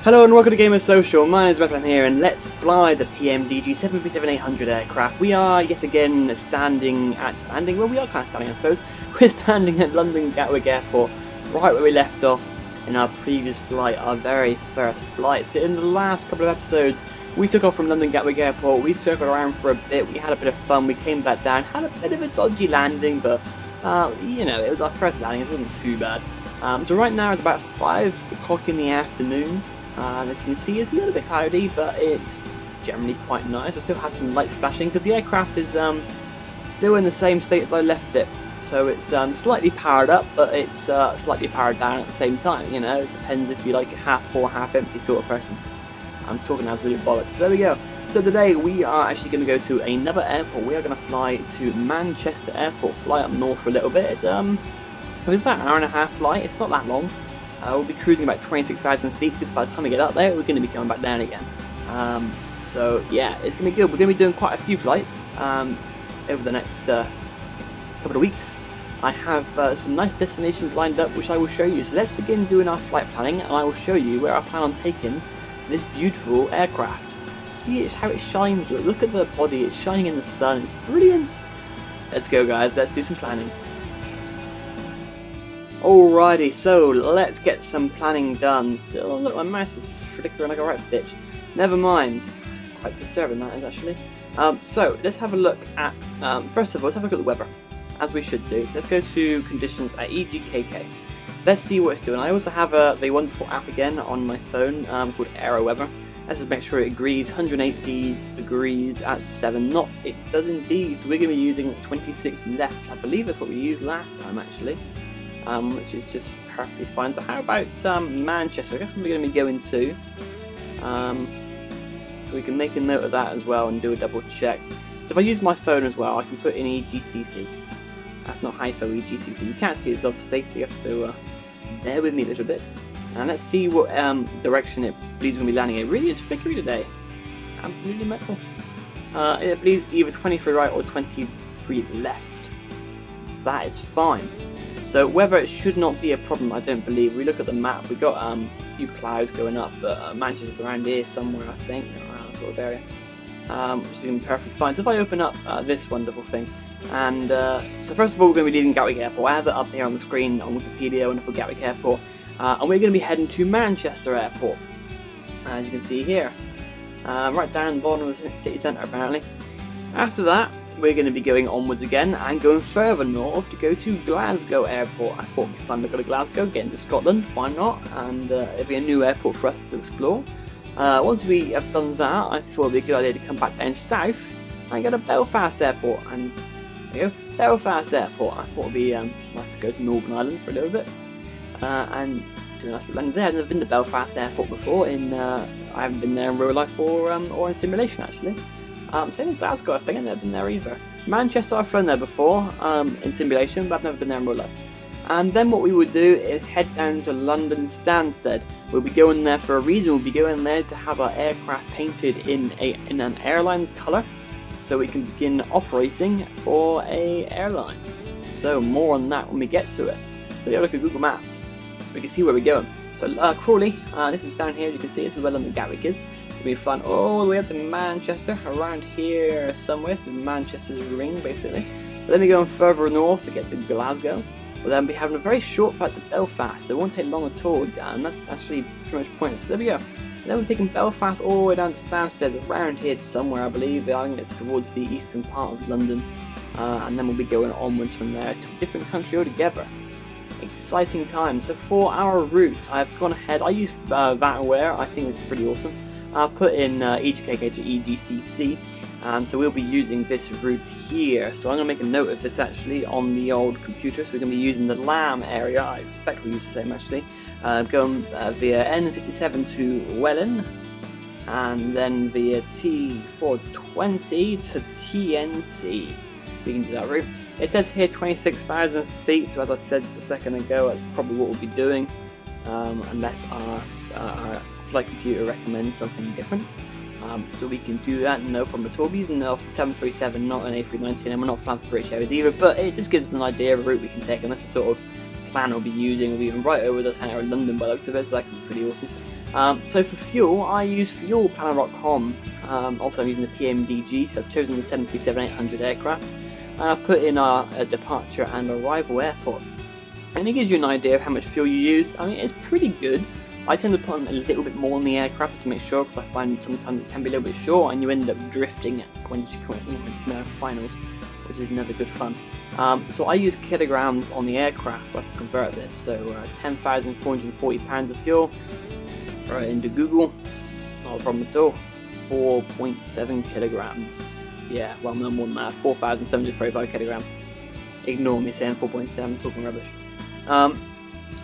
Hello and welcome to Gamer Social. My name is Bethlehem here, and let's fly the PMDG 737-800 aircraft. We are yet again standing, well, we are kind of standing, I suppose. We're standing at London Gatwick Airport, right where we left off in our previous flight, our very first flight. So in the last couple of episodes, we took off from London Gatwick Airport, we circled around for a bit, we had a bit of fun, we came back down, had a bit of a dodgy landing, but, you know, it was our first landing, it wasn't too bad. So right now it's about 5 o'clock in the afternoon. As you can see, it's a little bit cloudy, but it's generally quite nice. I still have some lights flashing because the aircraft is still in the same state as I left it. So it's slightly powered up, but it's slightly powered down at the same time. You know, it depends if you like a half full, half empty sort of person. I'm talking absolute bollocks. But there we go. So today we are actually going to go to another airport. We are going to fly to Manchester Airport, fly up north for a little bit. It's about an hour and a half flight. It's not that long. We'll be cruising about 26,000 feet because by the time we get up there, we're going to be coming back down again. So yeah, it's going to be good. We're going to be doing quite a few flights over the next couple of weeks. I have some nice destinations lined up which I will show you. So let's begin doing our flight planning, and I will show you where I plan on taking this beautiful aircraft. See how it shines. Look at the body. It's shining in the sun. It's brilliant. Let's go, guys. Let's do some planning. Alrighty, so let's get some planning done. So, look, my mouse is flickering like a right bitch. Never mind. It's quite disturbing, that is, actually. So, let's have a look at, first of all, let's have a look at the weather, as we should do. So, let's go to conditions at EGKK. Let's see what it's doing. I also have the wonderful app again on my phone called Aero Weather. Let's just make sure it agrees 180 degrees at 7 knots. It does indeed. So, we're going to be using 26 left. I believe that's what we used last time, actually. Which is just perfectly fine. So how about Manchester? I guess we're going to be going to. So we can make a note of that as well and do a double check. So if I use my phone as well, I can put in EGCC. That's not how you spell EGCC. You can't see it obviously, so you have to bear with me a little bit. And let's see what direction it believes we're going to be landing. It really is flickery today. Absolutely metal. It believes either 23 right or 23 left. So that is fine. So weather, it should not be a problem, I don't believe. We look at the map, we've got a few clouds going up, but Manchester's around here somewhere, I think, around that sort of area, which is going to be perfectly fine. So if I open up this wonderful thing, and so first of all, we're going to be leaving Gatwick Airport. I have it up here on the screen on Wikipedia, wonderful Gatwick Airport, and we're going to be heading to Manchester Airport, as you can see here, right down at the bottom of the city centre apparently. After that, we're going to be going onwards again and going further north to go to Glasgow Airport. I thought it'd be fun to go to Glasgow, get into Scotland, why not? And it'll be a new airport for us to explore. Once we have done that, I thought it'd be a good idea to come back down south and go to Belfast Airport. And there you go, Belfast Airport. I thought it'd be nice to go to Northern Ireland for a little bit and do a nice landing there. I've never been to Belfast Airport before. I haven't been there in real life or in simulation actually. Same as Glasgow, I think. I've never been there either. Manchester, I've flown there before in simulation, but I've never been there in real life. And then what we would do is head down to London Stansted. We'll be going there for a reason. We'll be going there to have our aircraft painted in an airline's colour, so we can begin operating for a airline. So more on that when we get to it. So if you have a look at Google Maps, we can see where we're going. So Crawley, this is down here, as you can see, this is where London Gatwick is. We'll be flying all the way up to Manchester, around here somewhere. So Manchester's ring, basically. But then we're going further north to get to Glasgow. We'll then be having a very short flight to Belfast, so it won't take long at all, and that's actually pretty much pointless. But there we go. And then we're taking Belfast all the way down to Stansted, around here somewhere, I believe. I think it's towards the eastern part of London. And then we'll be going onwards from there to a different country altogether. Exciting time. So for our route, I've gone ahead. I use VATaware. I think it's pretty awesome. I've put in EGKK to EGCC, and so we'll be using this route here. So I'm going to make a note of this actually on the old computer. So we're going to be using the LAM area. I expect we'll use the same actually. Going via N57 to Welling, and then via T420 to TNT. We can do that route. It says here 26,000 feet, so as I said just a second ago, that's probably what we'll be doing, unless our flight computer recommends something different. So we can do that, no problem at all. We're using the 737, not an A319, and we're not flying for British Airways either, but it just gives us an idea of a route we can take, and that's the sort of plan we'll be using. We'll be even right over the centre of London by the looks of it, so that could be pretty awesome. So for fuel, I use fuelplanner.com. Also I'm using the PMDG, so I've chosen the 737-800 aircraft. And I've put in a departure and arrival airport. And it gives you an idea of how much fuel you use. I mean, it's pretty good. I tend to put on a little bit more on the aircraft just to make sure, because I find sometimes it can be a little bit short and you end up drifting when you come out of finals, which is never good fun. So I use kilograms on the aircraft, so I have to convert this. So 10,440 pounds of fuel. Throw it into Google, not a problem at all. 4.7 kilograms. Yeah, well, no more than that. 4,735 kilograms. Ignore me saying 4.7, I'm talking rubbish.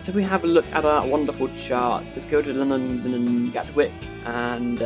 So if we have a look at our wonderful charts, let's go to London Gatwick, and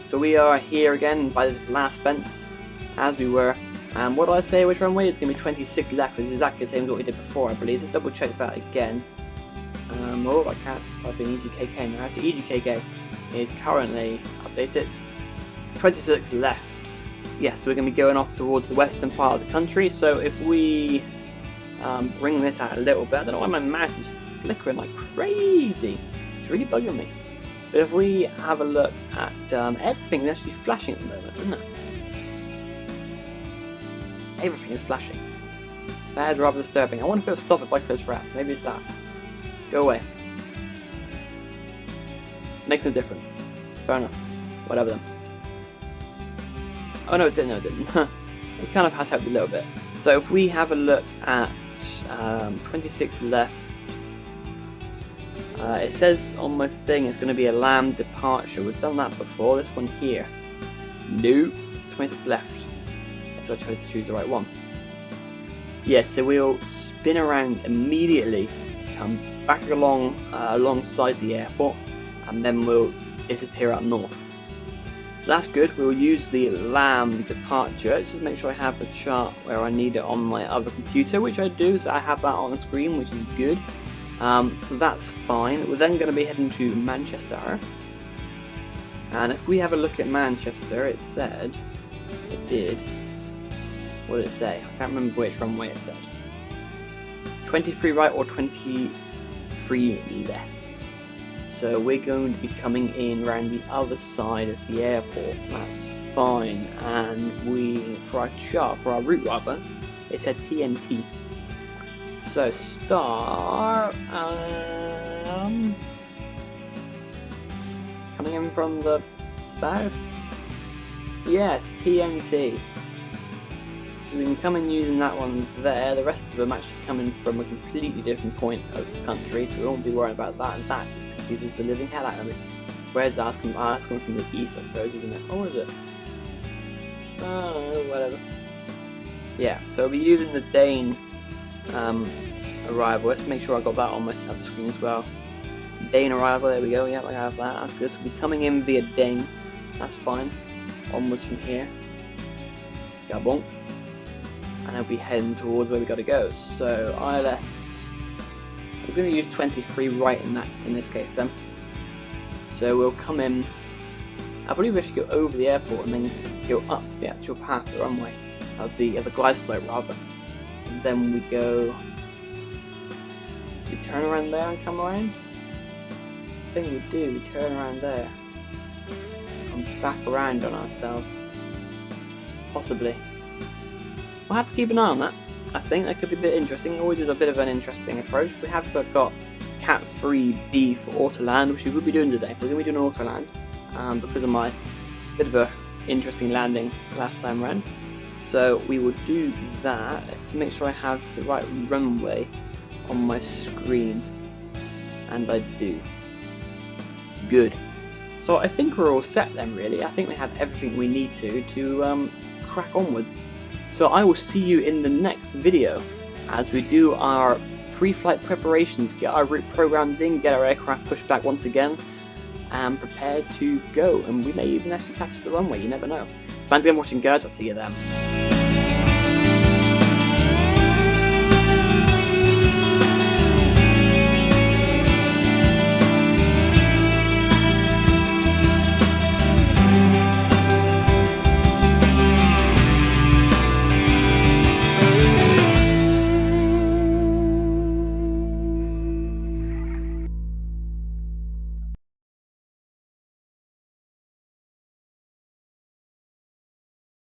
so we are here again by this glass fence, as we were. And what do I say, which runway? It's going to be 26 left, which is exactly the same as what we did before, I believe. Let's double check that again. Oh, I can't type in EGKK now. So EGKK is currently updated. 26 left. Yes, so we're going to be going off towards the western part of the country. So if we bring this out a little bit, I don't know why my mouse is flickering like crazy. It's really bugging me. But if we have a look at everything, is actually flashing at the moment, isn't it? Everything is flashing. That is rather disturbing. I wonder if it'll stop if I close FRAPS. Maybe it's that. Go away. Makes no difference. Fair enough. Whatever then. Oh no, it didn't. No, it didn't. It kind of has helped a little bit. So if we have a look at 26 left, it says on my thing it's going to be a LAM departure. We've done that before. This one here. Nope. 26 left. So I chose to choose the right one. Yes, so we'll spin around immediately, come back along alongside the airport, and then we'll disappear up north. So that's good. We'll use the LAM departure. Just make sure I have the chart where I need it on my other computer, which I do. So I have that on the screen, which is good. So that's fine. We're then going to be heading to Manchester, and if we have a look at Manchester, it said it did. What did it say? I can't remember which runway it said. 23 right or 23 left. So we're going to be coming in around the other side of the airport. That's fine. And for our chart, for our route rather, it said TNT. So start coming in from the south. Yes, TNT. So we can come in using that one there. The rest of them actually coming from a completely different point of the country, so we won't be worrying about that. And that just confuses the living hell out of me. Where's that coming? Oh, that's coming from the east, I suppose, isn't it? Or is it? Oh, whatever. Yeah, so we'll be using the Dane arrival. Let's make sure I got that on my other screen as well. Dane arrival, there we go. Yep, I have that. That's good. So we'll be coming in via Dane. That's fine. Onwards from here. Gabon. And I'll be heading towards where we got to go. So ILS, we're going to use 23 right in this case then. So we'll come in. I believe we should go over the airport and then go up the actual path, the runway of the glide slope rather. And then we go. We turn around there and come around. I think we do. We turn around there. Come back around on ourselves. Possibly. We'll have to keep an eye on that. I think that could be a bit interesting. It always is a bit of an interesting approach. We have got Cat 3B for Autoland, which we will be doing today. We're going to be doing Autoland because of my bit of a interesting landing last time around. So we will do that. Let's make sure I have the right runway on my screen. And I do. Good. So I think we're all set then, really. I think we have everything we need to crack onwards. So I will see you in the next video as we do our pre-flight preparations, get our route programmed in, get our aircraft pushed back once again, and prepared to go. And we may even actually taxi the runway, you never know. Thanks again for watching, guys. I'll see you then.